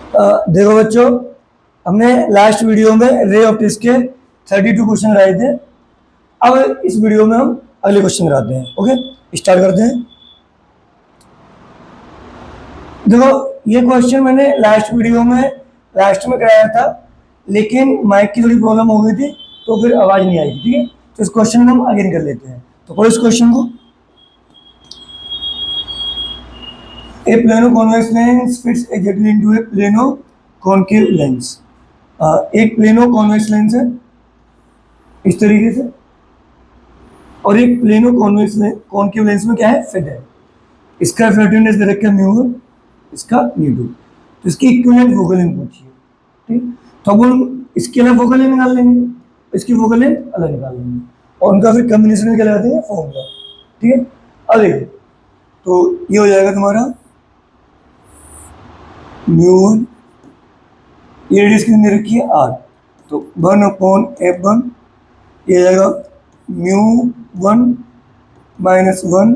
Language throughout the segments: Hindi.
देखो बच्चों, हमने लास्ट वीडियो में रे ऑप्टिक्स के 32 क्वेश्चन कराए थे। अब इस वीडियो में हम अगले क्वेश्चन कराते हैं। ओके, स्टार्ट करते हैं। देखो, ये क्वेश्चन मैंने लास्ट वीडियो में लास्ट में कराया था, लेकिन माइक की थोड़ी प्रॉब्लम हो गई थी, तो फिर आवाज़ नहीं आई थी। ठीक है, तो इस क्वेश्चन को हम अगेन कर लेते हैं। तो पढ़ो इस क्वेश्चन को। A plano convex lens fits exactly into a plano concave lens. एक प्लेनो कॉन्वेक्स लेंस है इस तरीके से, और एक प्लेनो कॉन्वेक्स कॉन्केव लेंस में क्या है, फिट है। इसका इफेक्टिवनेस दे रखा है μ1, इसका μ2। तो इसकी इक्विवेलेंट फोकल लेंथ पूछिए। ठीक, तो अब हम इसके अलग फोकल लेंथ निकाल लेंगे, इसकी फोकल लेंथ अलग निकाल लेंगे, और उनका फिर कॉम्बिनेशन क्या लगाते हैं, फॉर्मूला। ठीक है, अब देखो, तो ये हो जाएगा तुम्हारा μ1, ये रेडियस कितनी रखी है, r, तो 1/f1, ये जाएगा μ1 माइनस 1/,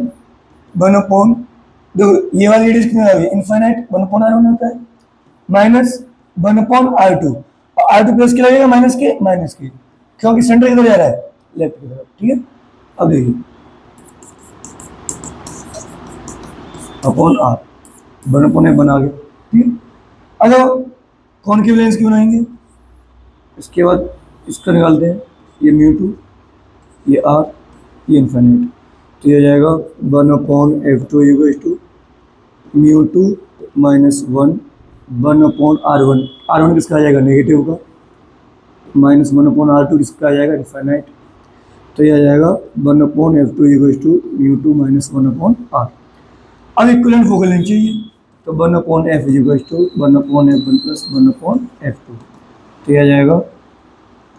देखो ये वाली रेडियस कितनी आ गई, इनफाइनाइट, 1/r1 होता है, माइनस 1/r2, और r2 प्लस के लगेगा माइनस के, क्योंकि सेंटर किधर जा रहा है, लेफ्ट की तरफ। ठीक है, अब देखिए अपॉन r, 1/f बना गया। ठीक है, अब कॉनकेव लेंस की बनाएंगे, इसके बाद इसका निकालते हैं, ये μ2, ये r, ये इनफाइनाइट, तो ये जाएगा 1/f2 equals to μ2 minus 1/r1, r1 किसका आ जाएगा, नेगेटिव का, माइनस 1/r2 किसका आ जाएगा, इनफाइनाइट, तो ये आ जाएगा 1/f2 equals to μ2 minus 1/r। अब इक्विवेलेंट फोकल लेंथ चाहिए, तो 1/f equals to 1/f1 plus 1/f2, तो ये आ जाएगा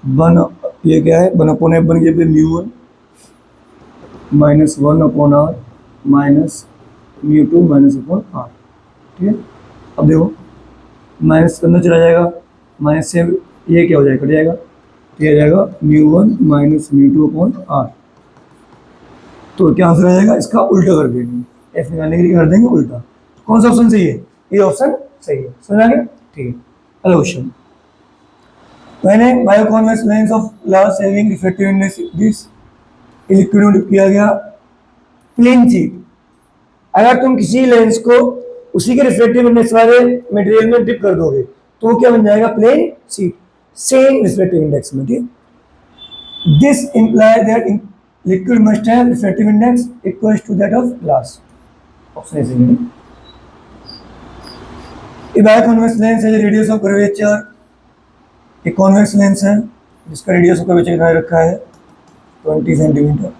1, ये क्या है, 1/f1 के पे μ1 minus 1/r minus μ2 minus r। ठीक है, अब देखो माइनस अंदर चला जाएगा, माइनस से ये क्या हो जाएगा, कट जाएगा, तो ये आ जाएगा μ1 माइनस μ2 r। तो क्या आंसर आ जाएगा, इसका उल्टा कर देंगे, एफ निकालने के लिए कर देंगे उल्टा। कौन सा ऑप्शन सही है, ये ऑप्शन सही है, समझ आ गया। ठीक है, अगला question, When a bioconvex lens of glass having refractive index this liquid में डिप किया गया प्लेन शीट, अगर तुम किसी लेंस को उसी के रिफ्लेक्टिव इंडेक्स वाले मटेरियल में डिप कर दोगे तो वो क्या बन जाएगा, plane sheet, same reflective index में। ठीक, this imply that liquid must have reflective index equals to that of glass. Option A सही है। A bioconvex lens has a radius of curvature, एक कॉन्वेक्स लेंस है जिसका रेडियस ऑफ कर्वेचर कितना रखा है, 20 centimetre.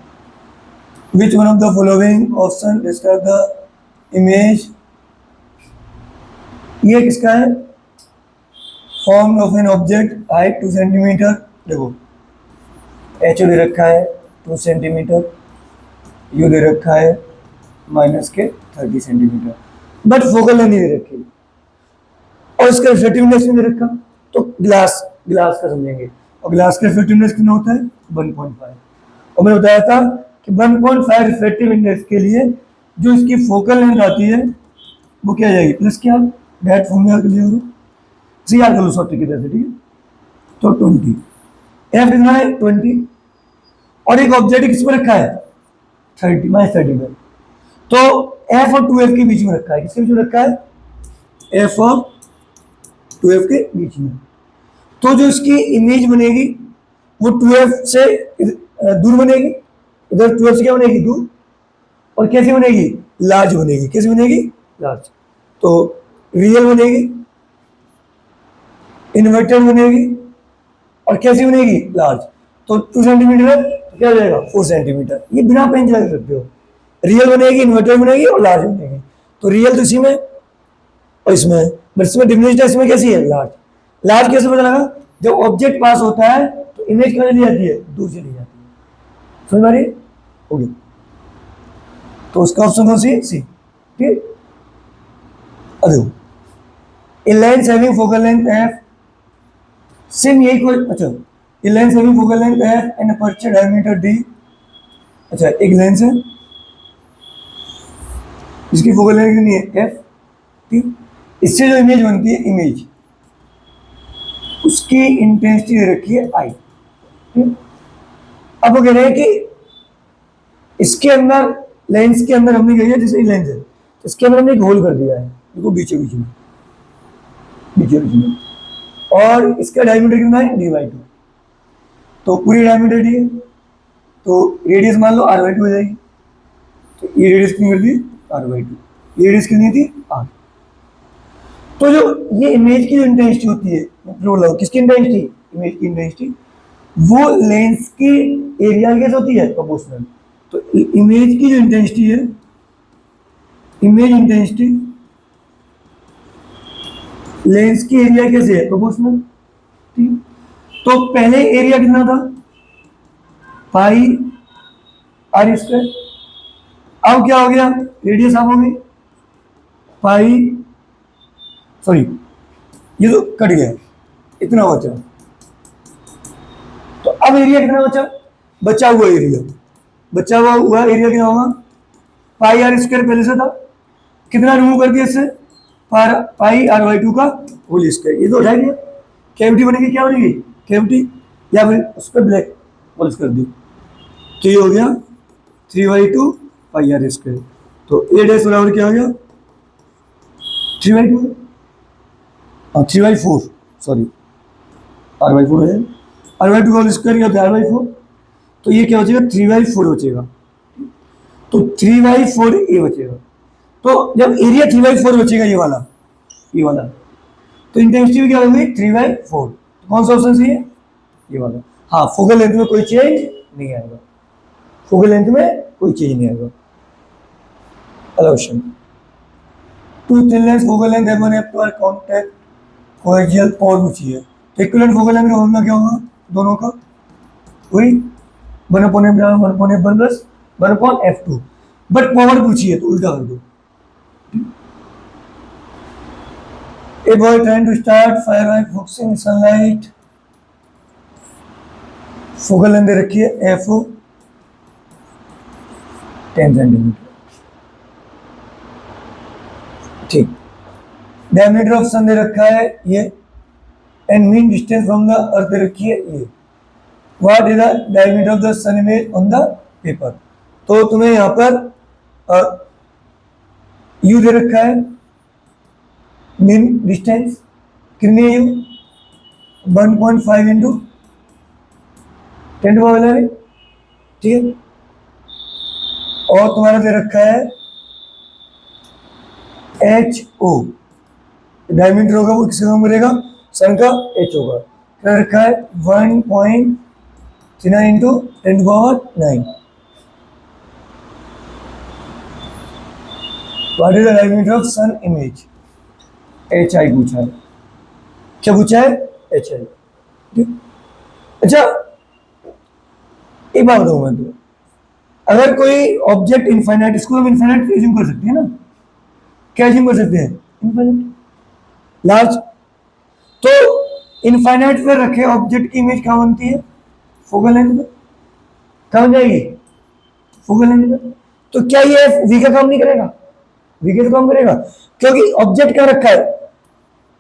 Which one of the following option describe the image, ये किसका है, form of an object, height 2 centimetre, देखो एच दे रखा है 2 सेंटीमीटर, यू दे रखा है माइनस के 30 सेंटीमीटर, बट फोकल लेंथ नहीं दे रखी, और इसका रिफ्लेक्टिव इंडेक्स नहीं दे रखा, तो ग्लास का समझेंगे, और ग्लास का रिफ्लेक्टिव इंडेक्स कितना होता है, 1.5। और मैंने बताया था कि 1.5 रिफ्लेक्टिव इंडेक्स के लिए जो इसकी फोकल लेंथ आती है वो क्या जाएगी, प्लस क्या, डायरेक्ट फॉर्मूला के लिए इसे याद कर लो शॉर्ट की तरह से। ठीक है, तो 20, एफ कितना है 20, और एक ऑब्जेक्ट किस पर रखा है, 30 -30 पर, तो एफ और 2f के बीच में रखा है, किसके बीच में रखा है, एफ और 2f के बीच में, तो जो इसकी इमेज बनेगी वो 2f से दूर बनेगी, इधर 2f से क्या बनेगी, दूर, और कैसे बनेगी, लार्ज बनेगी, कैसे बनेगी, लार्ज, तो रियल बनेगी, इन्वर्टेड बनेगी, और कैसी बनेगी, लार्ज, तो 2 सेंटीमीटर है तो क्या हो जाएगा, 4 सेंटीमीटर, ये बिना पेन चला सकते हो, रियल बनेगी, इन्वर्टेड बनेगी और लार्ज बनेगी, तो रियल तो इसी में और इसमें, बट इसमें डिमिनिश्ड, इसमें कैसी है, लार्ज। लार्ज कैसे पता लगा, जब ऑब्जेक्ट पास होता है तो इमेज कहाँ चली जाती है, दूर चली जाती है, समझ मारी होगी, तो उसका ऑप्शन कौन सी, सी। ठीक, अब a lens having focal length F, same यही कोई, अच्छा, a lens having focal length F and aperture diameter D, अच्छा एक लेंस है इसकी फोकल लेंथ कितनी है, एफ। ठीक, इससे जो इमेज बनती है, इमेज उसकी इंटेंसिटी दे रखी है आई। अब वो कह रहे हैं कि इसके अंदर, लेंस के अंदर हमने कह दिया जैसे लेंस है, इसके अंदर हमने एक होल कर दिया है, देखो बीचों बीच में, बीचों बीच में, और इसका डायमीटर कितना है, d/2। तो पूरी डायमीटर डी है, तो रेडियस मान लो r/2 हो जाएगी। तो ये रेडियस कितनी कर दी, r/2। ये रेडियस कितनी थी, r। तो जो ये इमेज की जो इंटेंसिटी होती है, मतलब किसकी इंटेंसिटी, इमेज की इंटेंसिटी, वो लेंस के एरिया के होती है प्रोपोर्शनल। तो इमेज की जो इंटेंसिटी है, इमेज इंटेंसिटी लेंस के एरिया कैसे है, प्रोपोर्शनल। ठीक, तो पहले एरिया कितना था, पाई r स्क्वायर। अब क्या हो गया, रेडियस आप हो गई पाई, सॉरी ये तो कट गया, इतना बचा। तो अब एरिया कितना बचा, बचा हुआ एरिया, बचा हुआ एरिया क्या होगा, पाई r स्क्वायर पहले से था, कितना रिमूव कर दिया इससे, पाई r/2 का होल स्क्वायर। ये तो हो जाएगी, कैविटी बनेगी, क्या बनेगी, कैविटी, या फिर उस पर ब्लैक होल्स कर दी। तो ये हो गया 3/2 पाई r स्क्वायर। तो a डैश बराबर क्या हो गया, 3/2, 3/4, सॉरी r/4 है, r/2 का होल स्क्वायर क्या होता है, r/4। तो ये क्या बचेगा, 3/4 बचेगा। तो 3/4 ए बचेगा। तो जब एरिया 3/4 बचेगा, ये वाला, ये वाला, तो इंटेंसिटी भी क्या होगी, 3/4। तो कौन सा ऑप्शन सही है, ये वाला। हाँ, फोकल लेंथ में कोई चेंज नहीं आएगा, फोकल लेंथ में कोई चेंज नहीं आएगा। अगला question, two thin lens focal length M1 F2 contact coaxial power पूछी है। तो इक्विवेलेंट फोकल लेंथ का फॉर्मूला क्या होगा, दोनों का वही 1/f1 plus 1/f2, but power पूछी है तो उल्टा कर दो। A boy trying to start fire by focusing sunlight, focal length दे रखी है FO 10 सेंटीमीटर। ठीक, डायमीटर ऑफ सन दे रखा है ये, and mean distance from the earth दे रखी है ये। What is the diameter of the sun image on the paper. तो तुम्हें यहाँ पर यू दे रखा है, मीन डिस्टेंस कितनी है, यू 1.5 इंटू 10⁻11, ठीक है। और तुम्हारा दे रखा है HO, डायमीटर होगा वो किससे कम करेगा, सन का H होगा, क्या रखा है 1.39 into 10⁻9। What is the diameter of sun image, HI पूछा है, क्या पूछा है, HI। ठीक, अच्छा एक बात बताऊं मैं तो, अगर कोई ऑब्जेक्ट इनफाइनाइट, इसको हम इनफाइनाइट एज्यूम कर सकते हैं ना, क्या एज्यूम कर सकते हैं, इनफाइनाइट लार्ज। तो इनफाइनाइट पे रखे ऑब्जेक्ट की इमेज कहाँ बनती है, फोकल लेंथ पे, कहाँ बन जाएगी, फोकल लेंथ पे। तो क्या ये वी का काम नहीं करेगा, वी का काम करेगा, क्योंकि ऑब्जेक्ट क्या रखा है,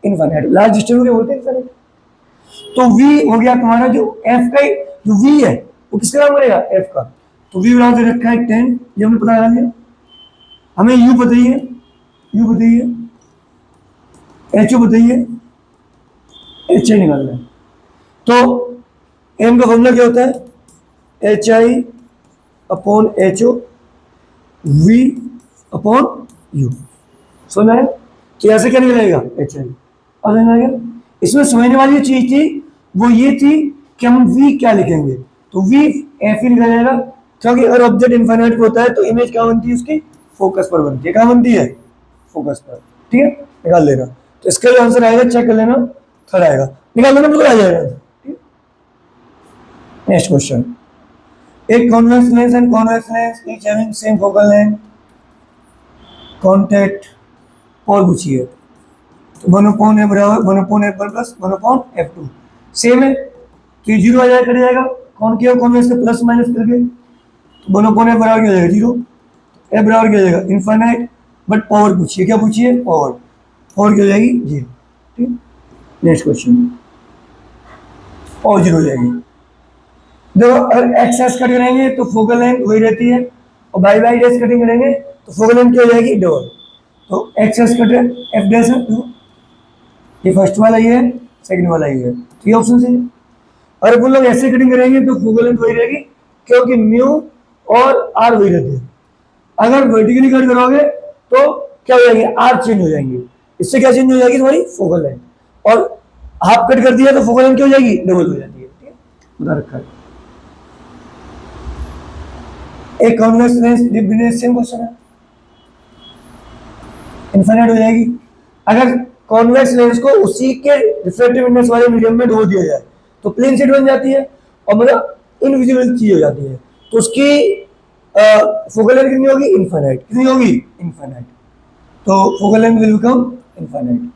इनफाइनाइट, लार्ज डिस्टेंस को बोलते हैं इनफाइनाइट। तो वी हो गया तुम्हारा जो एफ का, जो वी है वो किसका काम करेगा, एफ का। तो वी बराबर दे रखा है 10, ये हमने पता लगा लिया। हमें यू बताइए, यू बताइए, एच ओ बताइए, एच आई निकालना है। तो एम का फॉर्मूला क्या होता है, H I upon H O V upon U, समझ आया। तो ऐसे क्या निकलेगा, एच आई। और इसमें समझने वाली जो चीज थी वो ये थी कि हम वी क्या लिखेंगे, तो वी एफ ही निकल जाएगा, क्योंकि अगर ऑब्जेक्ट इनफाइनाइट पे होता है तो इमेज क्या बनती है, उसकी फोकस पर बनती है, क्या बनती है, फोकस पर। ठीक है, निकाल लेना। तो इसका जो आंसर आएगा चेक कर लेना, थर्ड आएगा, निकाल लेना, बिल्कुल आ जाएगा। नेक्स्ट क्वेश्चन, एक convex lens and convex lens each having same focal length contact और पूछी है। तो 1/f बराबर 1/f प्लस 1/f2 सेम है, तो ये जीरो आ जाएगा, कट जाएगा, कौन किया कॉन्वेक्स से प्लस माइनस करके। तो 1/f बराबर क्या हो जाएगा, जीरो, एफ बराबर क्या हो जाएगा, इनफाइनाइट, बट पावर पूछिए, क्या पूछिए, पावर। 4 की हो जाएगी 0। ठीक, नेक्स्ट क्वेश्चन, और 0 हो जाएगी। देखो अगर एक्स एस कट करेंगे तो फोकल लेंथ वही रहती है, और बाई बाई डैश कटिंग करेंगे तो फोकल लेंथ क्या हो जाएगी, डबल। तो x S cut F dash है, तो ये फर्स्ट वाला ये है, सेकंड वाला ये है, तो ये ऑप्शन सही है। और अपन लोग ऐसे कटिंग करेंगे तो फोकल लेंथ वही रहेगी, क्योंकि म्यू और आर वही रहते हैं। अगर वर्टिकली कट करोगे तो क्या हो जाएंगे, आर चेंज हो जाएंगे, इससे क्या चेंज हो जाएगी, तुम्हारी फोकल लेंथ। और हाफ कट कर दिया तो फोकल लेंथ क्या हो जाएगी, डबल हो जाती है। ठीक है, बता रखा है। एक convex lens dip same question है, इन्फिनिट हो जाएगी। अगर कॉन्वेक्स लेंस को उसी के रिफ्लेक्टिव इंडेक्स वाले मीडियम में डुबो दिया जाए तो प्लेन शीट बन जाती है, और मतलब इनविजिबल चीज हो जाती है, तो उसकी फोकल लेंथ कितनी होगी, इन्फिनिट। कितनी होगी, इन्फिनिट। तो focal length will become infinite.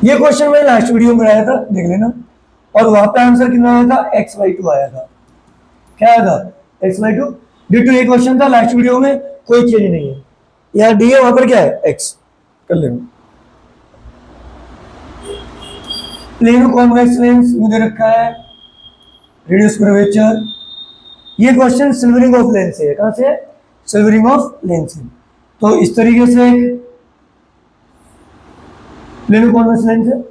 ये क्वेश्चन मैंने लास्ट वीडियो में कराया था, देख लेना। और वहां पे आंसर कितना आया था, x/2 आया था। क्या आया था, x/2। डिटो ये क्वेश्चन था लास्ट वीडियो में, कोई चेंज नहीं है। यहाँ डी है, वहां पर क्या है, x। कर लेना। प्लेनो कॉन्वेक्स लेंस मुझे रखा है, रेडियस कर्वेचर। ये क्वेश्चन सिल्वरिंग ऑफ लेंस है, कहां से, सिल्वरिंग ऑफ लेंस है। तो इस तरीके से प्लेनो कॉन्वेक्स लेंस है,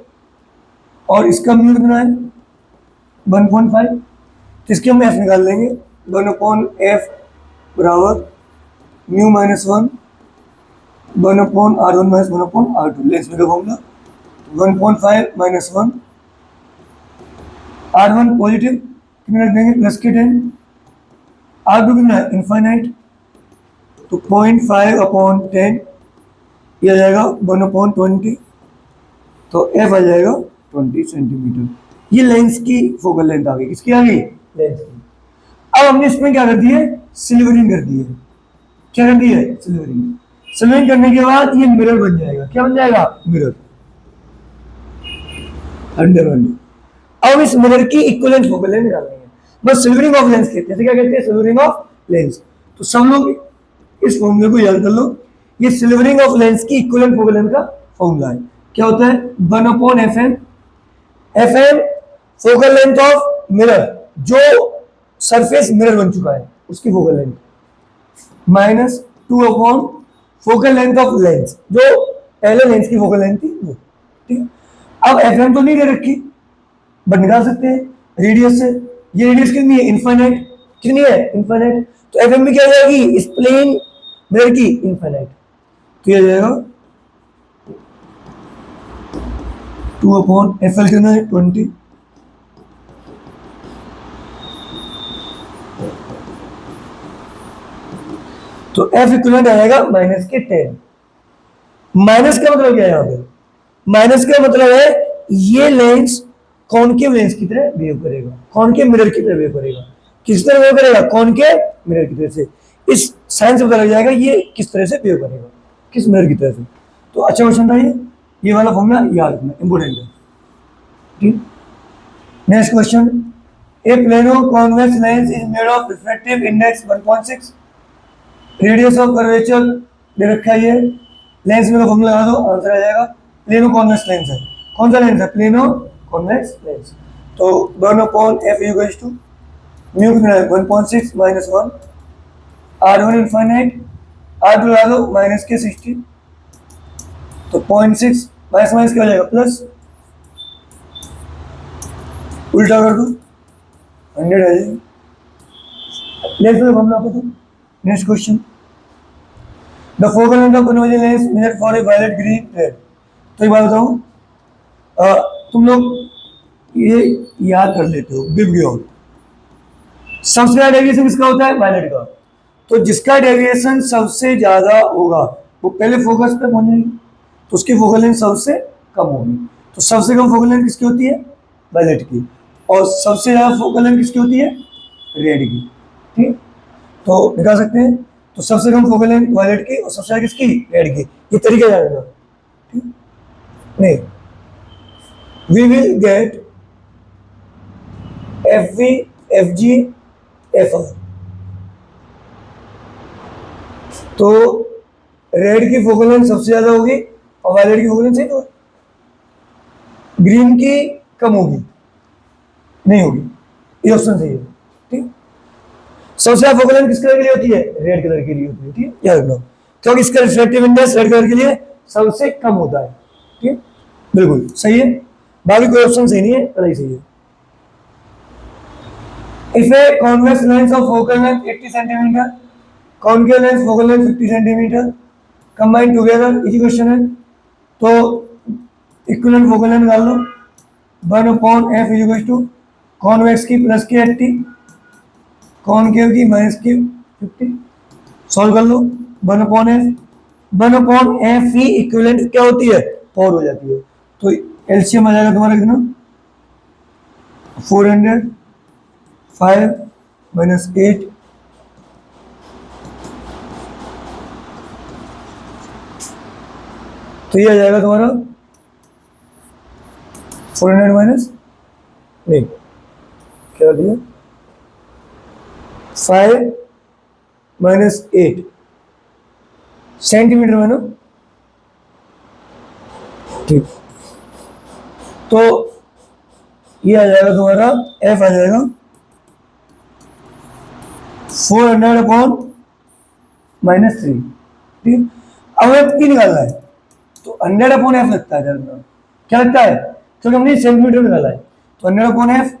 और इसका म्यू कितना है, 1.5। तो इसके हम एफ निकाल लेंगे, 1/f बराबर म्यू -1 1/r1 - 1/r2। लेंस में फॉर्मूला 1.5 - 1, r1 पॉजिटिव कितने रख देंगे, +10, r2 कितना है, इनफाइनाइट, तो 0.5/10, ये आ जाएगा 1/20, तो f आ जाएगा 20 सेंटीमीटर। ये लेंस की फोकल लेंथ आ गई, किसकी आ गई, लेंस की। अब हमने इसमें क्या कर दी है, सिल्वरिंग कर दी है। क्या कर दी है, सिल्वरिंग। सिल्वरिंग करने के बाद ये मिरर बन जाएगा, क्या बन जाएगा, मिरर, अंडर अंडर। अब इस मिरर की इक्विवेलेंट फोकल लेंथ निकालनी है, बस सिल्वरिंग ऑफ लेंस कहते हैं। क्या कहते हैं, सिल्वरिंग ऑफ लेंस। तो सब लोग इस फॉर्मूले को याद कर लो, ये सिल्वरिंग ऑफ लेंस की इक्विवेलेंट फोकल लेंथ का फॉर्मूला है। क्या होता है, 1/fm। fm focal length of mirror, जो सरफेस मिरर बन चुका है उसकी focal length, -2 focal length of lens, जो पहले लेंस की फोकल लेंथ थी वो। ठीक है, अब एफएम तो नहीं दे रखी, बट निकाल सकते हैं रेडियस से। ये रेडियस कितनी है, इनफाइनाइट। कितनी है, इनफाइनाइट। तो एफएम भी क्या हो जाएगी, इस प्लेन मिरर की, इनफाइनाइट। तो ये जाएगा 2/fl कितना है, 20। तो एफ इक्वलेंट आएगा -10। माइनस का मतलब क्या है, यहाँ पे माइनस का मतलब है ये लेंस कॉनकेव लेंस की तरह बिहेव करेगा, कॉनकेव मिरर की तरह बिहेव करेगा। किस तरह बिहेव करेगा, कॉनकेव मिरर की तरह से। इस साइन से पता लग जाएगा ये किस तरह से बिहेव करेगा, किस मिरर की तरह से। तो अच्छा क्वेश्चन था ये वाला फॉर्मूला याद रखना, इंपोर्टेंट है। ठीक, next question, a plano convex lens is made of refractive index 1.6, radius of curvature दे रखा है। ये लेंस में फॉर्मूला लगा दो, आंसर आ जाएगा। प्लेनो कॉन्वेक्स लेंस है, कौन सा लेंस है, प्लेनो कॉन्वेक्स लेंस। तो 1/f इक्वल्स टू म्यू कितना है, 1.6 - 1, r1 इनफाइनाइट, r2 लगा दो -60, तो 0.6 माइनस क्या हो जाएगा, प्लस, उल्टा कर दो 100 आ जाएगा। लेंस में फॉर्मूला आपको दो। Next question, the focal length of conversion lens measured for a violet green red. तो एक बात बताऊं, तुम लोग ये याद कर लेते हो, बिब्लियोन सबसे ज्यादा डेविएशन किसका होता है, वायलेट का। तो जिसका डेविएशन सबसे ज्यादा होगा वो पहले फोकस पे पहुंचेगी, तो उसकी फोकल लेंथ सबसे कम होगी। तो सबसे कम फोकल लेंथ किसकी होती है, वायलेट की, और सबसे ज्यादा फोकल लेंथ किसकी होती है, रेड की। ठीक, तो निकाल सकते हैं। तो सबसे कम फोकल लेंथ वायलेट की और सबसे ज्यादा किसकी, रेड की। ये तरीका जानेगा, ठीक नहीं, we will get FV, FG, FR। तो रेड की फोकल लेंथ सबसे ज्यादा होगी और वायलेट की फोकल लेंथ सही तो ग्रीन की कम होगी, नहीं होगी, ये ऑप्शन सही है। ठीक, सबसे ज्यादा फोकल लेंथ किस कलर के लिए होती है? रेड कलर के लिए होती है। ठीक, याद रखना, क्योंकि इसका रिफ्रैक्टिव इंडेक्स रेड कलर के लिए सबसे कम होता है। ठीक, बिल्कुल सही है, बाकी कोई ऑप्शन सही नहीं है, पहले ही सही है। If a convex lens of focal length 80 centimeter, concave lens focal length 50 centimeter, combined together, इसी क्वेश्चन है, तो इक्विवेलेंट फोकल लेंथ निकाल लो, 1/f इक्वल टू कॉन्वेक्स की प्लस की 80, कॉनकेव की माइनस की 50, सॉल्व कर लो, 1/f ही इक्विवेलेंट क्या होती है? 4 हो जाती है, तो एलसीएम आ जाएगा तुम्हारा कितना? 400 5 minus 8, तो ये आ जाएगा तुम्हारा 400 माइनस, नहीं क्या दिया, 5 माइनस 8 सेंटीमीटर में ना। ठीक, तो ये आ जाएगा तुम्हारा एफ आ जाएगा 400 अपॉन -3। ठीक, अब एफ की निकालना है तो 100 अपॉन एफ लगता है, क्या लगता है? क्योंकि हमने सेंटीमीटर निकाला है, तो 100 अपॉन एफ,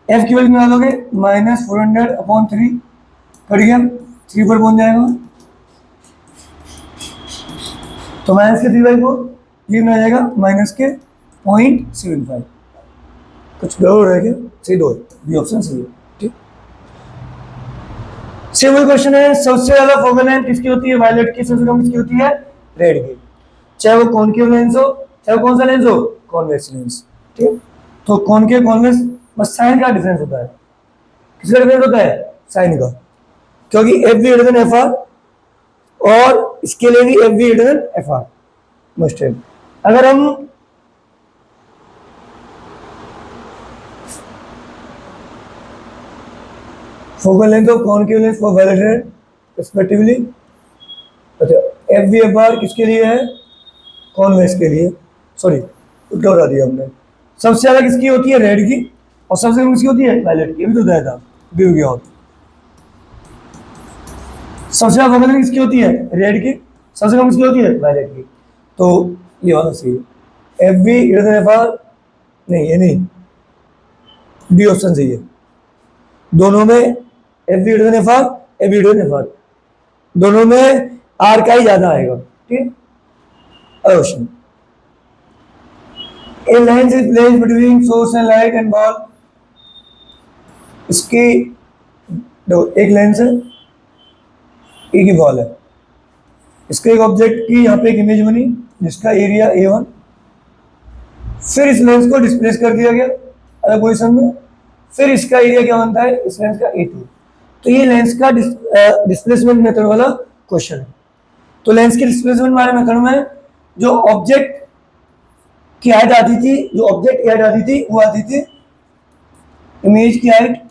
एफ की वैल्यू निकालोगे -400 अपॉन 3, कट गया, 3 पर पहुंच जाएगा, तो माइनस के 3/4, ये आ जाएगा माइनस के 0.75। कुछ गड़बड़ है क्या? सही दो, बी ऑप्शन सही है। ठीक, सिंपल क्वेश्चन है, सबसे ज्यादा फोकल लेंथ किसकी होती है? वायलेट की। सबसे कम किसकी होती है? रेड की, चाहे वो कॉनकेव लेंस हो चाहे वो कौन सा लेंस हो, कॉन्वेक्स लेंस। ठीक, तो कॉनकेव कॉन्वेक्स बस साइन का डिफरेंस होता है। किसका डिफरेंस होता है? साइन का, क्योंकि F B greater than F R और इसके लिए भी F B greater than F R must है। अगर हम focal length of concave lens for violet red respectively, अच्छा एफ बी एफ आर किसके लिए है? कॉन्वेक्स के लिए, सॉरी उल्टा बता दिया हमने। सबसे ज्यादा किसकी होती है? रेड की, और सबसे कम किसकी होती है? वायलेट की, ये भी तो बताया था, भी हो गया। और सबसे ज्यादा फोकल लेंथ किसकी होती है? रेड की, सबसे कम किसकी होती है? वायलेट की, तो ये वाला सही है। F B greater than F are, नहीं ये नहीं, बी ऑप्शन सही है। दोनों में F B greater than F are, F B greater than F are, दोनों में आर का ही ज्यादा आएगा। ठीक, question, a lens is placed between source and light and ball, इसकी देखो एक लेंस है, एक ही बॉल है, इसके एक ऑब्जेक्ट की यहाँ पे एक इमेज बनी जिसका एरिया A1, फिर इस लेंस को डिस्प्लेस कर दिया गया अलग पोजिशन में, फिर इसका एरिया क्या बनता है? इस लेंस का A2। तो ये लेंस का डिस्प्लेसमेंट मेथड वाला क्वेश्चन है। तो लेंस के डिस्प्लेसमेंट वाले मेथड में जो ऑब्जेक्ट की हाइट आती थी, जो ऑब्जेक्ट की हाइट आती थी वो आती थी इमेज की हाइट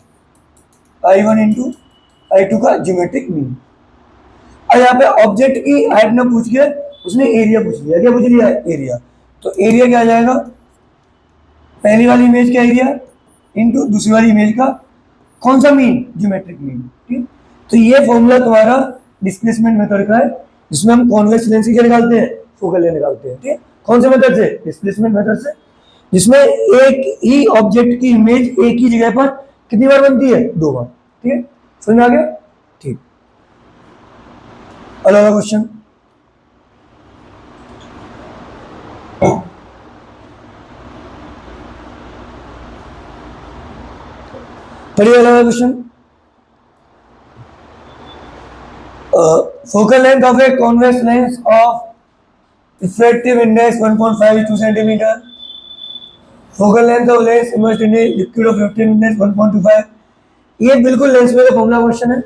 I1 इंटू I2 का ज्योमेट्रिक मीन। और यहाँ पे ऑब्जेक्ट की हाइट ना पूछ के उसने एरिया पूछ लिया। क्या पूछ लिया? एरिया। तो एरिया क्या आ जाएगा? पहली वाली इमेज का एरिया इंटू दूसरी वाली इमेज का कौन सा मीन? Geometric mean. ठीक, तो ये फॉर्मूला तुम्हारा डिस्प्लेसमेंट मेथड का है, जिसमें हम कॉन्वेक्स लेंस क्या निकालते हैं? फोकल लेंथ निकालते हैं। ठीक, कौन से मेथड से? डिस्प्लेसमेंट मेथड से, जिसमें एक ही ऑब्जेक्ट की इमेज एक ही जगह पर कितनी बार बनती है? 2 बार। ठीक है, समझ में आ गया? ठीक, अगला क्वेश्चन, पढ़िए अगला question. Focal length of a convex lens of refractive index 1.52 centimetre, focal length of lens emerged in a liquid of refractive index 1.25। ये बिल्कुल लेंस में का फॉर्मूला क्वेश्चन है।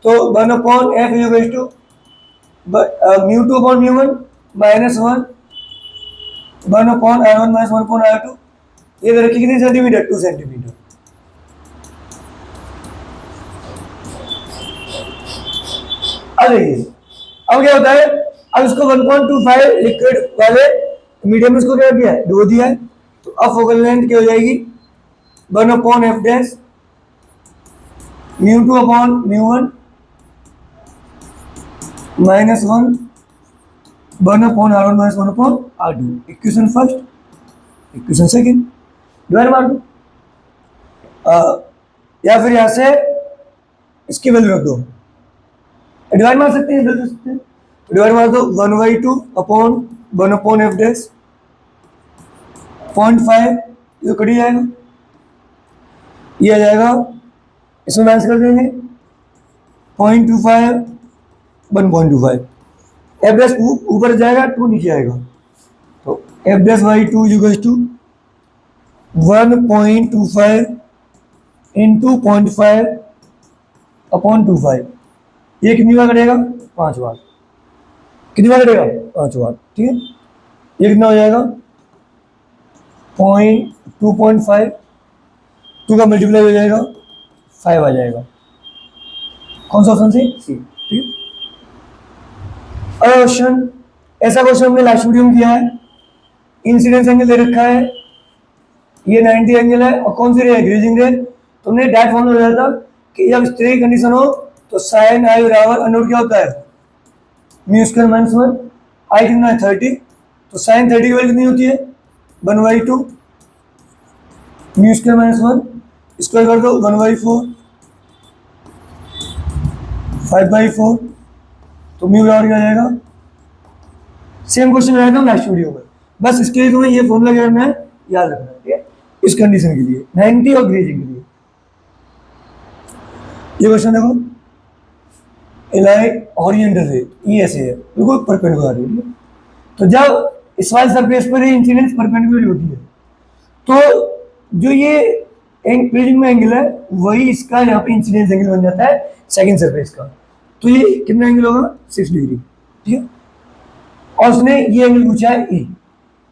तो 1/f equal to μ2 upon μ1 -1 1 upon r1 - 1 upon r2, ये रखी कितनी सेंटीमीटर? 2 सेंटीमीटर। अब देखिए अब क्या होता है, अब इसको 1.25 लिक्विड वाले मीडियम में इसको क्या किया है, डुबो दिया है, तो अब फोकल लेंथ क्या हो जाएगी, 1/f dash μ2 upon μ1 -1 1/r1 - 1/r2। Equation first, equation second, divide मार दो, या फिर यहां से इसकी वैल्यू रख दो, डिवाइड मार सकते हैं, इधर कर सकते हैं, तो डिवाइड मार दो 1/2 अपॉन 1/f डैश 0.5, ये कट जाएगा, ये आ जाएगा, इसमें माइनस कर देंगे 0.25 1.25, एफ डैश ऊपर जाएगा 2 नीचे आएगा, तो F dash by 2 equals to 1.25 into 0.5 upon 25, ये कितनी बार कटेगा, 5 बार, कितनी बार कटेगा, 5 बार, ठीक है, ये कितना हो जाएगा 2.5, 2 का मल्टीप्लाई हो जाएगा 5 आ जाएगा, कौन सा ऑप्शन सी, ठीक है। अगला क्वेश्चन, ऐसा क्वेश्चन हमने लास्ट वीडियो में किया है, इंसिडेंस एंगल दे रखा है, ये 90 एंगल है, और कौन सी रे है, ग्रेजिंग रे, तो हमने डायरेक्ट फॉर्मूला लगाया था कि जब इस तरह की कंडीशन हो तो साइन आई बराबर अंडर क्या होता है, म्यू स्क्वायर माइनस 1, आई कितना है 30, तो साइन 30 की वैल्यू कितनी होती है 1/2 म्यू स्क्वायर माइनस 1, स्क्वायर कर दो 1/4 5/4, तो म्यू बराबर क्या आ जाएगा, सेम क्वेश्चन लगाया था लास्ट वीडियो में, बस इसके लिए तुम्हें ये फॉर्मूला क्या करना है, याद रखना है, ठीक है, इस कंडीशन के लिए 90 और ग्रेजिंग के लिए। ये क्वेश्चन देखो, इलाइट ओरिएंटल है, ये ऐसे है, बिल्कुल परपेंडिकुलर है, तो जब इस वाले सरफेस पर इंसिडेंस परपेंडिकुलर होती है, तो जो ये प्रिज्म में एंगल है वही इसका यहाँ पे इंसिडेंस एंगल बन जाता है सेकंड सरफेस का, तो ये कितना एंगल होगा 6 डिग्री, ठीक है, और उसने ये एंगल पूछा है ई,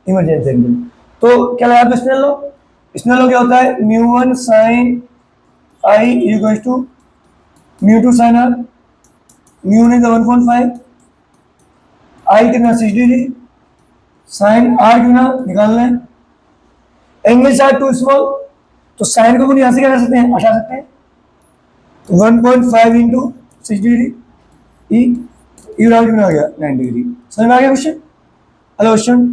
इमरजेंसी एंगल, तो क्या लगा स्नेल लो, स्नेल लो क्या होता है μ1 sin I equal to μ2 sin r, mu ने 1.5, आई कितना 6 डिग्री, साइन आर कितना निकालना है, एंगल आर टू स्मॉल, तो साइन को यहाँ से क्या कर सकते हैं, हटा सकते हैं, तो 1.5 इंटू 6 डिग्री ई बराबर कितना आ गया 9 डिग्री, समझ में आ गया क्वेश्चन। अगला क्वेश्चन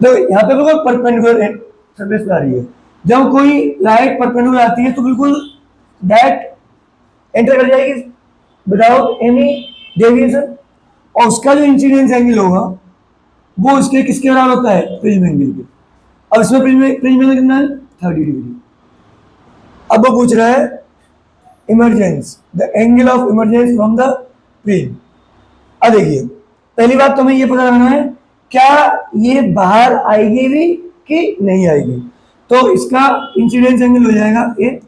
देखो, यहाँ पे बिल्कुल परपेंडिकुलर सरफेस पे आ रही है, जब कोई लाइट परपेंडिकुलर आती है तो बिल्कुल डायरेक्ट एंटर कर जाएगी विदाउट एनी डेविएशन, और उसका जो इंसिडेंस एंगल होगा वो उसके किसके बराबर होता है, प्रिज्म एंगल के, अब इसमें प्रिज्म एंगल कितना है 30 डिग्री, अब वो पूछ रहा है emergence, the angle of emergence from the prism. अब देखिए पहली बात तो हमें ये पता लगाना है क्या ये बाहर आएगी भी कि नहीं आएगी, तो इसका इंसिडेंस एंगल हो जाएगा ए,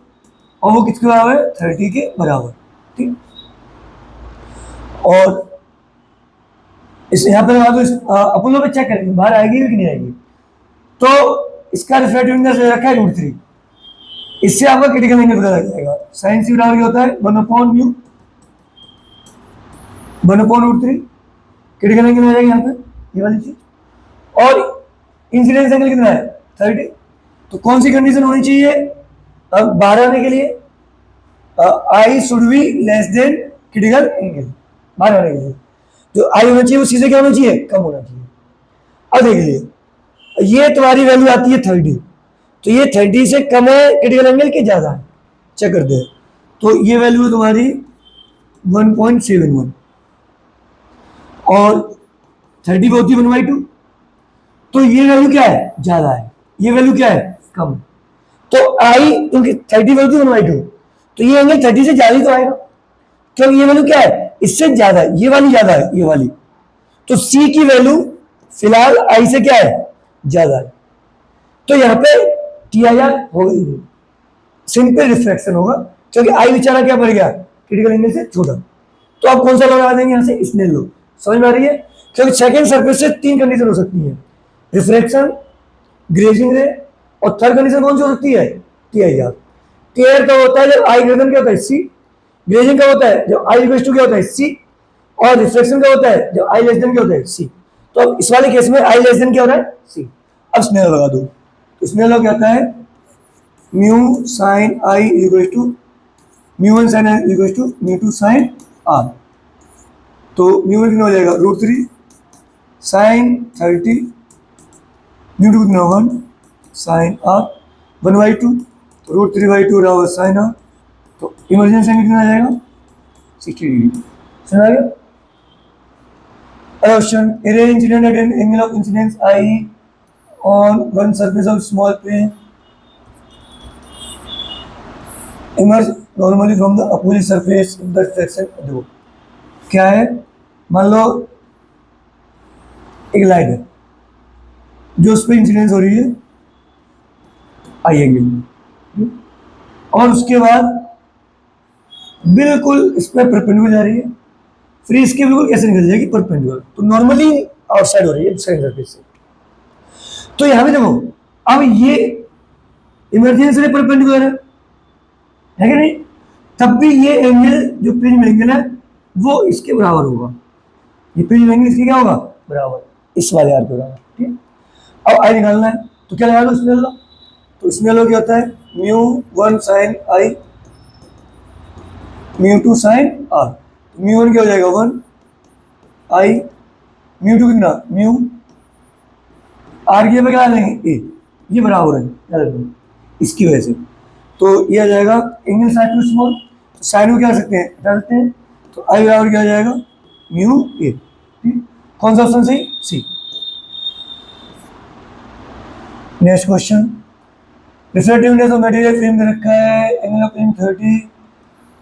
और वो किसके बराबर है 30 के बराबर, ठीक, और इस यहाँ पर अपन लोग चेक करेंगे बाहर आएगी कि नहीं आएगी, तो इसका रिफ्रैक्टिव इंडेक्स रखा है √3, इससे आपका क्रिटिकल एंगल पता लग जाएगा, साइन सी बराबर क्या होता है 1/μ 1/√3, क्रिटिकल एंगल हो जाएगा यहाँ पे ये वाली चीज, और इंसिडेंस एंगल कितना है 30, तो कौन सी कंडीशन होनी चाहिए अब बाहर आने के लिए, I should be less than critical angle, बाहर आने के लिए जो आई होना चाहिए वो सीधे क्या होना चाहिए, कम होना चाहिए। अब देखिए ये तुम्हारी वैल्यू आती है 30, तो ये 30 से कम है क्रिटिकल एंगल के ज्यादा है, चेक करते हैं, तो ये वैल्यू है तुम्हारी 1.71, और 30 पे होती है 1/2, तो ये वैल्यू क्या है ज्यादा है, ये वैल्यू क्या है कम, तो आई क्योंकि 30 वैल्यू 1/2, तो ये एंगल 30 से ज्यादा ही तो आएगा, क्योंकि ये वैल्यू क्या है इससे ज्यादा है, ये वाली ज्यादा है ये वाली, तो सी की वैल्यू फिलहाल आई से क्या है ज्यादा है, तो यहाँ पे टी आई आर होगा ही नहीं, सिंपल रिफ्रैक्शन होगा, क्योंकि आई बेचारा क्या बढ़ गया क्रिटिकल एंगल से छोटा, तो आप कौन सा लगा देंगे यहाँ से स्नेल लो, समझ में आ रही है, क्योंकि सेकंड सरफेस से 3 कंडीशन हो सकती है, रिफ्रैक्शन, ग्रेजिंग रे, और थर्ड कंडीशन कौन सी हो सकती है T I R. T I R का होता है जब आई ग्रेटर क्या होता है सी, ग्रेजिंग का होता है जब आई इक्वल टू क्या होता है सी, और रिफ्लेक्शन क्या होता है, जब आई लेस देन क्या होता है, सी। तो अब इस वाले केस में आई लेस देन क्या हो रहा है, सी। अब स्नेल लगा दो, तो स्नेल लॉ क्या आता है, mu sine I equal to mu one sine I equal to mu two sine R. तो म्यू वन कितना हो जाएगा, √3 साइन 30 म्यू टू कितना 1 साइन आर 1/2 √3/2 रहा साइन आर। तो इमरजेंसी एंगल कितना आ जाएगा, 60 डिग्री। समझ आ गया। Question: Array incident at an angle of incidence I on one surface of small plane emerge normally from the opposite surface if the reflection देखो क्या है, मान लो एक लाइट है जो उस पर इंसिडेंस हो रही है आई एंगल में, और उसके बाद बिल्कुल इस पर परपेंडिकुलर जा रही है, फिर इसके बिल्कुल कैसे निकल जाएगी, परपेंडिकुलर। तो नॉर्मली आउटसाइड हो रही है सेकंड सरफेस से। तो यहां पे देखो, अब ये इमरजेंसी से परपेंडिकुलर है कि नहीं, तब भी ये एंगल जो प्रिज्म एंगल है वो इसके बराबर होगा, ये प्रिज्म एंगल इसके क्या होगा, बराबर, इस वाले आर के बराबर। ठीक है, अब आई निकालना है तो क्या लगा दो, इसमें लो। तो इसमें लो क्या होता है, mu 1 sine I mu 2 sine R. Mu 1 क्या हो जाएगा 1 आई, म्यू 2 कितना म्यू आर की जगह क्या लेंगे ए, ये बराबर है याद रखना इसकी वजह से। तो ये आ जाएगा एंगल साइन टू स्मॉल, तो साइन को क्या कर सकते हैं, हटा सकते हैं। तो आई बराबर क्या आ जाएगा म्यू ए। कौन सा ऑप्शन सही, C. Next question, reflectiveness of material frame में रखा है, angle of frame 30,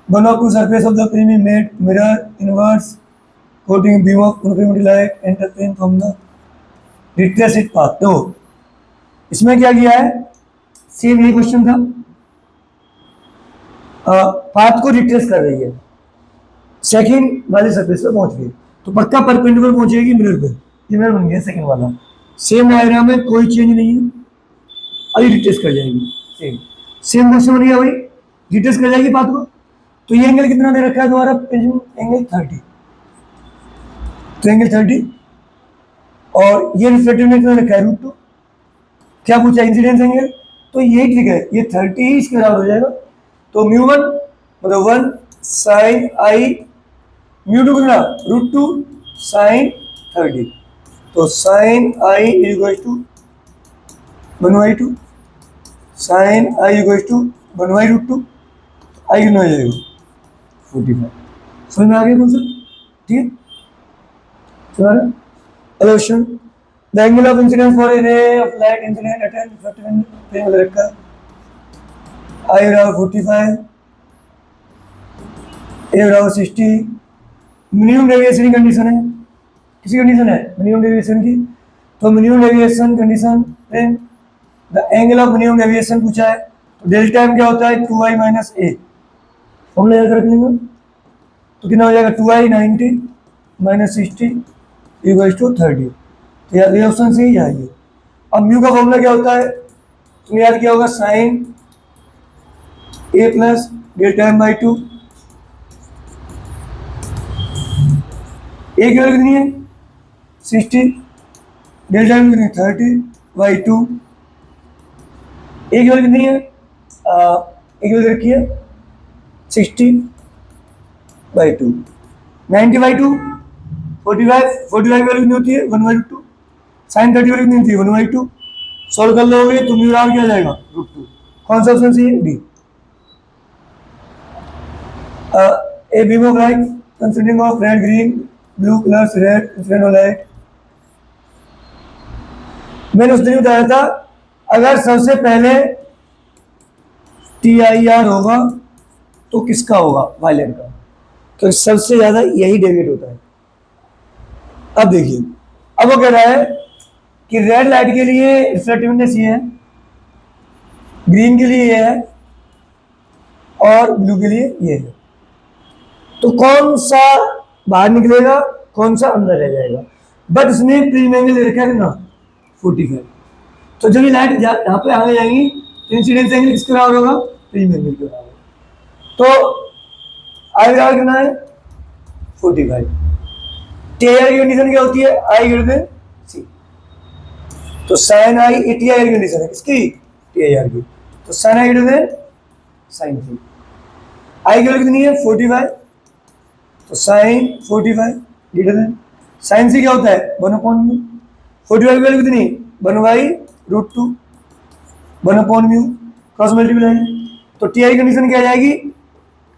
one of two surface of the frame is made mirror inverse coating beam of incremental light enter frame from the retraced path। तो इसमें क्या किया है, सेम यही क्वेश्चन था, पाथ को रिट्रेस कर रही है, सेकंड वाले सरफेस पे पहुंच गई तो पक्का परपेंडिकुलर पहुंचेगी मिरर पे, ये मिरर बन गया सेकंड वाला। सेम डायग्राम में कोई चेंज नहीं है, अभी रिट्रेस कर जाएगी, सेम सेम क्वेश्चन बन गया भाई, रिट्रेस कर जाएगी पाथ को। तो ये एंगल कितना दे रखा है दोबारा, प्रिज्म एंगल 30, तो एंगल 30, और ये रिफ्लेक्टिव कितना रखा है √2। क्या पूछा, इंसिडेंस एंगल, तो ये ठीक है, ये 30 ही इसके बराबर हो जाएगा। तो म्यू 1 मतलब 1 साइन आई, म्यू 2 कितना √2 साइन 30। तो sine I equal to 1/2 sine I equal to 1/√2, I कितना हो जाएगा 45। समझ में आ गया कॉन्सेप्ट, ठीक है। Question, the angle of incidence for a ray of light incident at an reflective frame में रखा आई बराबर 45, ए बराबर 60, मिनिमम डेविएशन की कंडीशन है, किसी कंडीशन है मिनिमम डेविएशन की। तो minimum deviation condition frame, the angle of minimum deviation पूछा है, तो डेल्टा एम क्या होता है 2i माइनस ए, फॉर्मूला याद रख लेंगे। तो कितना हो जाएगा 2i 90 माइनस 60 इक्वल टू 30। तो यार ये ऑप्शन सही है ये। अब म्यू का फॉर्मूला क्या होता है, तुमने याद किया होगा sine A plus delta M by 2, A की वैल्यू कितनी है 60, डेल्टा एम कितनी 30/2, ए की वैल्यू कितनी है, ए की वैल्यू रखी है 60/2, 90/2 45 वैल्यू कितनी होती है 1/2, साइन 30 वैल्यू कितनी होती है 1/2। सॉल्व कर लोगे तो म्यू बराबर क्या जाएगा √2। कौन सा ऑप्शन सही है, D. A beam of light consisting of red green blue colours red incident light. मैंने उस दिन बताया था अगर सबसे पहले TIR होगा तो किसका होगा, वायलेट का, तो सबसे ज्यादा यही डेविएट होता है। अब देखिए, अब वो कह रहा है कि रेड लाइट के लिए रिफ्लेक्टिवनेस ये है, ग्रीन के लिए ये है और ब्लू के लिए ये है। तो कौन सा बाहर निकलेगा, कौन सा अंदर रह जाएगा। बट उसने प्रिज्म एंगल दे रखा है ना 45। तो जब ये लाइट यहाँ पे आगे जाएंगी तो इंसिडेंस एंगल किसके बराबर होगा, प्रिज्म एंगल के बराबर। तो आई बराबर कितना है 45। टीआईआर की कंडीशन क्या होती है? आई ग्रेटर देन सी। तो साइन आई ये टीआईआर की कंडीशन है, किसकी? टीआईआर की। तो sine I greater than sine C. I की वैल्यू कितनी है? 45। तो sine 45 greater than sine C क्या होता है? 1/म्यू। 45 की वैल्यू कितनी? 1/√2 1/म्यू। Cross multiply. तो टीआई कंडीशन क्या आ जाएगी?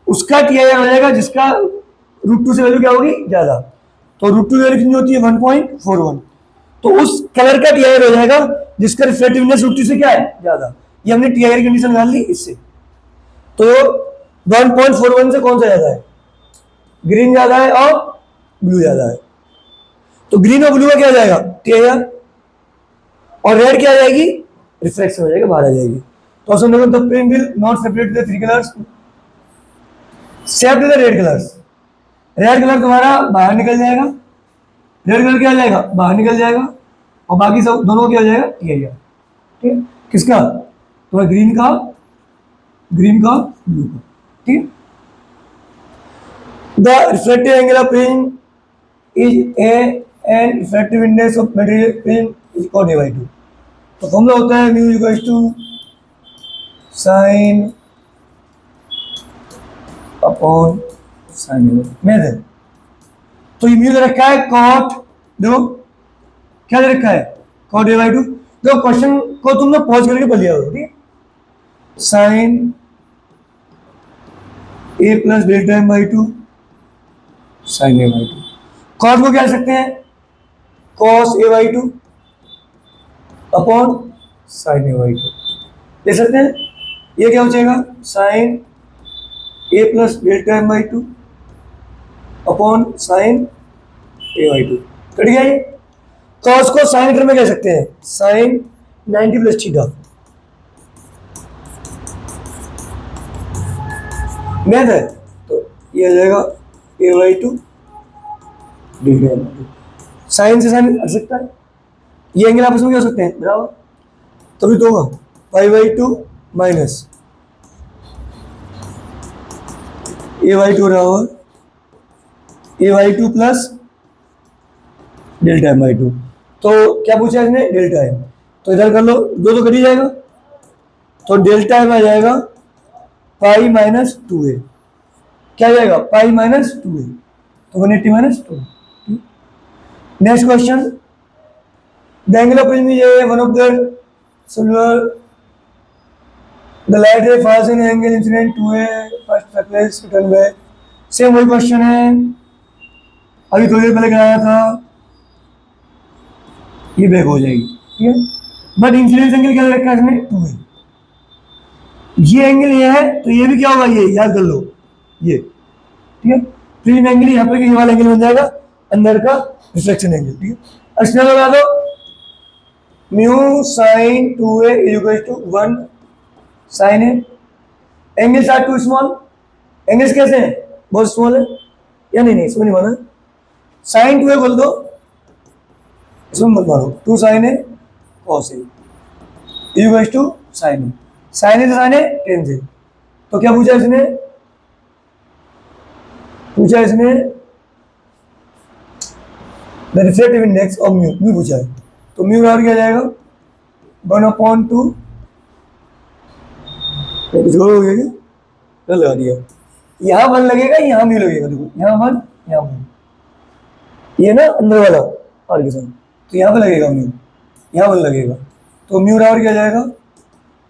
उसका टीआईआर हो जाएगा जिसका √2 से वैल्यू क्या होगी? ज्यादा। तो √2 की वैल्यू कितनी होती है? 1.41। तो उस कलर का टीआईआर हो जाएगा जिसका रिफ्लेक्टिवनेस √2 से क्या है? ज्यादा। ये हमने टीआईआर कंडीशन निकाल ली इससे। तो 1.41 से कौन सा ज्यादा है? ग्रीन ज्यादा है और ब्लू ज्यादा है। तो ग्रीन और ब्लू का क्या आ जाएगा? टीआईआर। और रेड क्या आ जाएगी? रिफ्लेक्शन हो जाएगा, बाहर आ जाएगी। तो option number the frame will not separate the three colours except the red colours. Red colour तुम्हारा बाहर निकल जाएगा, रेड कलर क्या आ जाएगा? बाहर निकल जाएगा। और बाकी सब दोनों क्या हो जाएगा? टीआईआर। ठीक है, किसका? तुम्हारा ग्रीन का ब्लू का। ठीक है। The reflective angle of prism is A and reflective index of material prism is equal to a/2। तो फॉर्मूला होता है mu equal to sine upon sine method. तो ये म्यू दे रखा है कॉट, देखो क्या दे रखा है? Cot a/2। देखो क्वेश्चन को तुमने पॉज करके पढ़ लिया होगा, ठीक है? Sine a plus delta m/2 sine a/2। Cot को क्या लिख सकते हैं? Cos a/2 upon sine a/2 ले सकते हैं। ये क्या हो जाएगा? Sine a plus delta m/2 upon sine a/2। Cut गया ये। कॉस को साइन मीटर में कह सकते हैं, साइन 90 प्लस थीटा। मैथ है तो ये आ जाएगा a/2 डेल्टा m/2। साइन से साइन हट सकता है, ये एंगल आपस में क्या हो सकते हैं? बराबर। तभी तो होगा π/2 माइनस a/2 बराबर a/2 प्लस डेल्टा m/2। तो क्या पूछा इसने? Delta m। तो इधर कर लो, दो तो कर ही जाएगा। तो डेल्टा m आ जाएगा पाई माइनस 2a। क्या आ जाएगा? Pi minus 2a। तो 180 minus 2। Next question, the angle of prism is one of the silver the light रे falls in angle incident to a first surface return back। Same वही क्वेश्चन है, अभी थोड़ी देर पहले कराया था। ये बैक हो जाएगी, ठीक है। बट इंसिडेंस एंगल क्या रखा है इसमें? 2a। ये एंगल ये है तो ये भी क्या होगा? ये याद कर लो, ये ठीक है। प्रिज्म एंगल यहाँ पर ये वाला एंगल बन जाएगा, अंदर का रिफ्लेक्शन एंगल, ठीक है। अच्छा लगा दो mu sine 2a equal to 1 sine A. Angles are too small. एंगल्स कैसे हैं? बहुत स्मॉल है या नहीं? इसमें नहीं माना। साइन 2a बोल दो, इसमें मत मानो। 2 sine A cos A equal to sine A. Sine A से साइन ए टेन से। तो क्या पूछा इसने? The reflective index of mu पूछा है। तो म्यू बराबर क्या जाएगा? 1/2। हो गया क्या? लगा दिया। यहाँ 1 लगेगा, यहाँ म्यू लगेगा। देखो यहाँ 1 यहाँ 1, ये ना अंदर वाला और के साथ। तो यहाँ पे लगेगा म्यू, यहाँ 1 लगेगा। तो म्यू बराबर क्या जाएगा?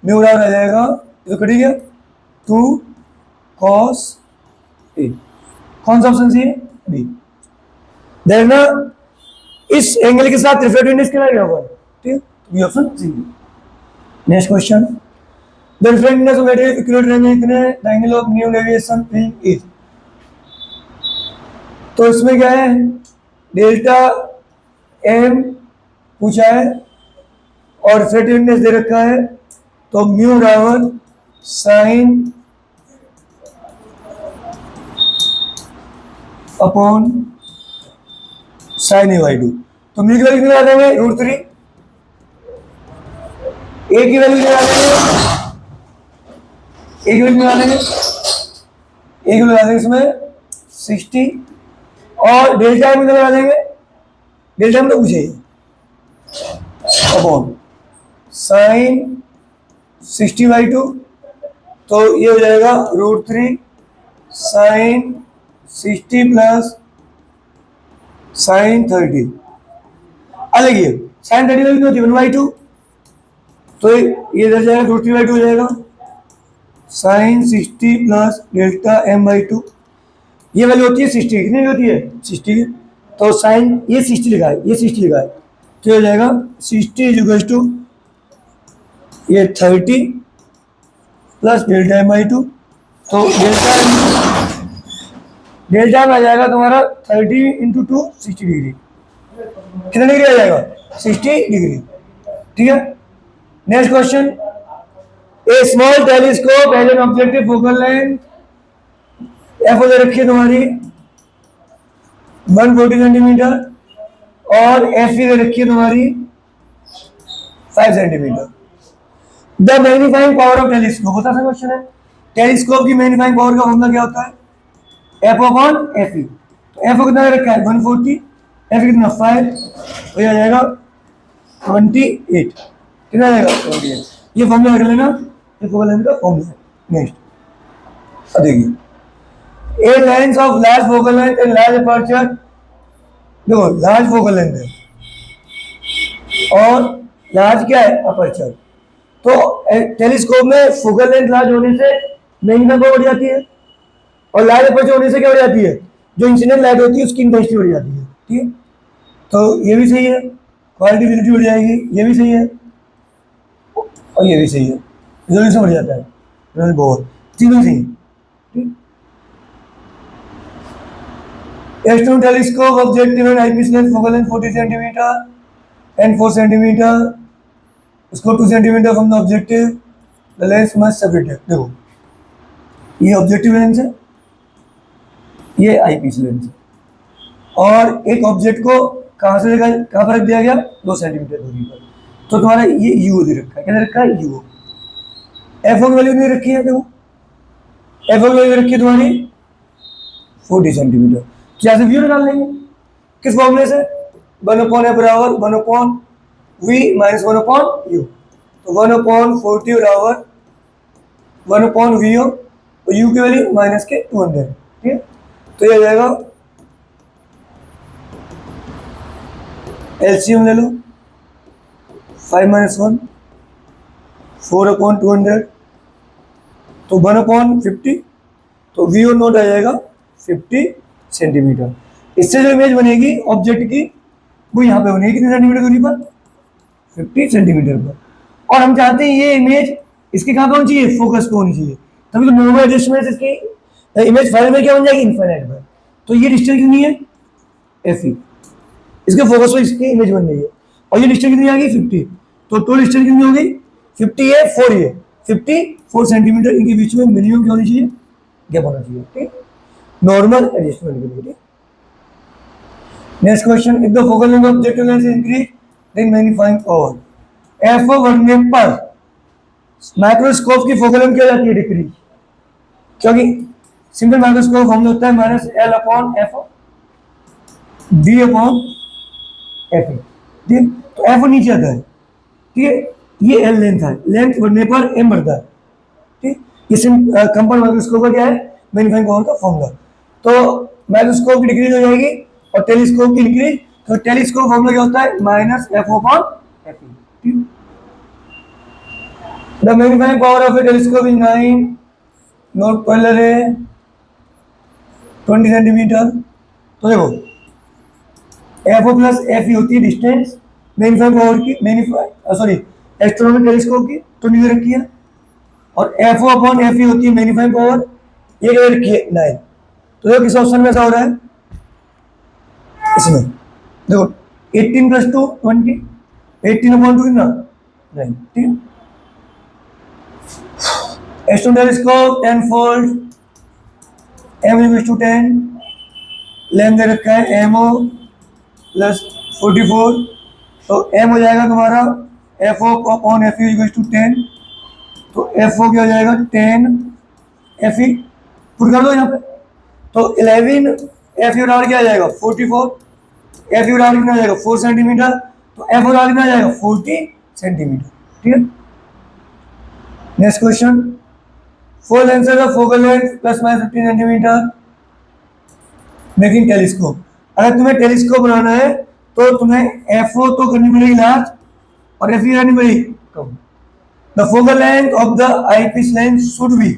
म्यू बराबर आ जाएगा, तो कटी गया 2 cos a। कौन सा ऑप्शन सी है? बी। देखना इस एंगल के साथ रिफ्लेक्टिव इंडेक्स क्या लगेगा? ठीक है, तो ये option C. Next question, the reflective index of material equilibrium में the angle of new deviation prism is. तो इसमें क्या है? डेल्टा m पूछा है और रिफ्लेक्टिव इंडेक्स दे रखा है। तो म्यू बराबर साइन अपॉन साइन a/2। तो म्यू की वैल्यू कितनी लगा देंगे? √3। ए की वैल्यू लगा देंगे, ए की वैल्यू लगा देंगे, ए की लगा देंगे इसमें 60 और डेल्टा m लगा देंगे डेल्टा में तो पूछे अपॉन साइन 60/2, तो ये हो जाएगा √3 साइन 60 प्लस साइन 30। अलग ये साइन 30 वैल्यू होती है 1/2, तो ये इधर जाएगा √3/2 हो जाएगा साइन 60 प्लस डेल्टा m/2। ये वैल्यू होती है 60, कितनी होती है 60, तो साइन ये 60 लिखा है, ये 60 लिखा है, तो ये हो जाएगा 60 इज टू ये 30 प्लस डेल्टा m/2, तो डेल्टा में आ जाएगा तुम्हारा 30 इंटू 2 60 डिग्री। कितना डिग्री आ जाएगा 60 डिग्री। ठीक है, next question, a small telescope has an objective focal length F दे रखी है तुम्हारी 140 सेंटीमीटर और एफ दे रखी है तुम्हारी 5 centimetre. The magnifying power of telescope, बता सा क्वेश्चन है, टेलीस्कोप की मैग्नीफाइंग पावर का फॉर्मूला क्या होता है एफ अपॉन एफ ई। तो एफ कितना रखा है 140, एफ कितना 5, तो ये आ जाएगा 28, कितना आएगा 28। ये फॉर्मूला कर लेना, ये फोकल लेंथ का फॉर्मूला है। नेक्स्ट देखिए, a lens of large focal length and large aperture, देखो लार्ज फोकल लेंथ है और लार्ज क्या है अपर्चर, तो टेलीस्कोप में फोकल लेंथ लार्ज होने से मैग्नीफाइंग पावर बढ़ जाती है और लार्ज अपर्चर होने से क्या बढ़ जाती है, जो इंसिडेंट लाइट होती है उसकी इंटेंसिटी बढ़ जाती है। ठीक है, तो ये भी सही है, क्वालिटी विजिबिलिटी बढ़ जाएगी, ये भी सही है और ये भी सही है, रेजोल्यूशन बढ़ जाता है, बहुत तीनों सही है। External telescope objective and eyepiece length focal length 40 centimetre and 4 centimetre, उसको 2 centimetre from the objective, the lens must separated. देखो ये ऑब्जेक्टिव लेंस है, ये आईपीस लेंस है, और एक ऑब्जेक्ट को कहाँ से कहाँ पर रख दिया गया 2 सेंटीमीटर दूरी पर, तो तुम्हारा ये यू दे रखा है, क्या रखा है यू। एफ की वैल्यू नहीं रखी है, देखो एफ की वैल्यू रखी है तुम्हारी 40 सेंटीमीटर, क्या से व्यू निकाल लेंगे किस फॉर्मूले से 1/f बराबर 1/v माइनस 1/u, तो 1/40 बराबर 1/v और u की वैल्यू माइनस के 200। ठीक है, तो ये आ जाएगा एलसीएम ले लो 5 - 1 4/200, तो 1/50, तो वी और नोट आ जाएगा 50 सेंटीमीटर। इससे जो इमेज बनेगी ऑब्जेक्ट की वो यहाँ पे बनेगी कितने सेंटीमीटर दूरी पर 50 सेंटीमीटर पर, और हम चाहते हैं ये इमेज इसके कहाँ पे होनी चाहिए फोकस पे होनी चाहिए, तभी तो नॉर्मल एडजस्टमेंट इसकी इमेज फाइल में क्या बन जाएगी इनफाइनाइट पर, तो ये डिस्टेंस कितनी है एफ ई, इसके फोकस पे इसकी इमेज बन रही है, और ये डिस्टेंस कितनी आ गई 50, तो टोटल डिस्टेंस कितनी हो गई 50 है 4 ये 54 सेंटीमीटर, इनके बीच में मिनिमम क्या होनी चाहिए गैप होना चाहिए। ठीक, नॉर्मल एडजस्टमेंट के लिए। Next question, if the focal length of objective lens increase then magnifying power F बढ़ने पर माइक्रोस्कोप की फोकल लेंथ क्या जाती है डिक्रीज, क्योंकि सिंपल माइक्रोस्कोप हम होता है -L/f d/f e। ठीक, तो एफ नीचे आता है, ठीक है, ये एल लेंथ है, लेंथ बढ़ने पर एम बढ़ता है। ठीक, इस कंपाउंड माइक्रोस्कोप का क्या है मैग्नीफाइंग पावर का फॉर्मूला, तो माइक्रोस्कोप की डिक्रीज हो जाएगी और टेलीस्कोप की डिक्रीज, तो टेलीस्कोप फॉर्मूला क्या होता है -f/f e। ठीक, the magnifying power of a telescope is 9, note कर ले रहे 20 सेंटीमीटर। तो देखो F O plus F E होती है डिस्टेंस मैग्नीफाइंग पावर की, एस्ट्रोनॉमिकल टेलीस्कोप की 20 रखी है, और F O upon F E होती है मैग्नीफाइंग पावर, ये क्या रखी है 9। तो देखो किस ऑप्शन में ऐसा हो रहा है, इसमें देखो 18 + 2 20, 18/2 कितना 9। ठीक है, astronomical telescope 10 fold m = 10, length दे रखा है एमओ प्लस 44, तो m हो जाएगा तुम्हारा F O upon F E = 10, तो एफ ओ क्या हो जाएगा 10 एफ ई, पुट कर दो यहाँ पे, तो 11 एफ ई बराबर क्या आ जाएगा 44, एफ यू डाल कितना आ जाएगा 4 सेंटीमीटर, तो एफ डाल कितना आ जाएगा 40 सेंटीमीटर। ठीक है, next question, four lenses of focal length plus minus 15 centimetre making telescope. अगर तुम्हें टेलीस्कोप बनाना है तो तुम्हें एफओ तो करनी पड़ेगी लार्ज और एफ करनी पड़ेगी कम। The focal length of the eyepiece lens should be,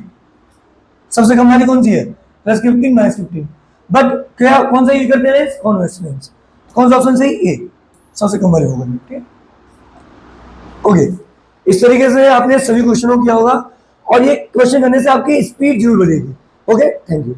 सबसे कम वाली कौन सी है, प्लस 15 माइनस 15, बट क्या कौन सा यूज करते हैं, कॉन्वेक्स लेंस। कौन सा ऑप्शन सही, ए, सबसे कम वाली होगा। ठीक है, ओके, इस तरीके से आपने सभी क्वेश्चनों किया होगा और ये क्वेश्चन करने से आपकी स्पीड जरूर बढ़ेगी। Okay, thank you.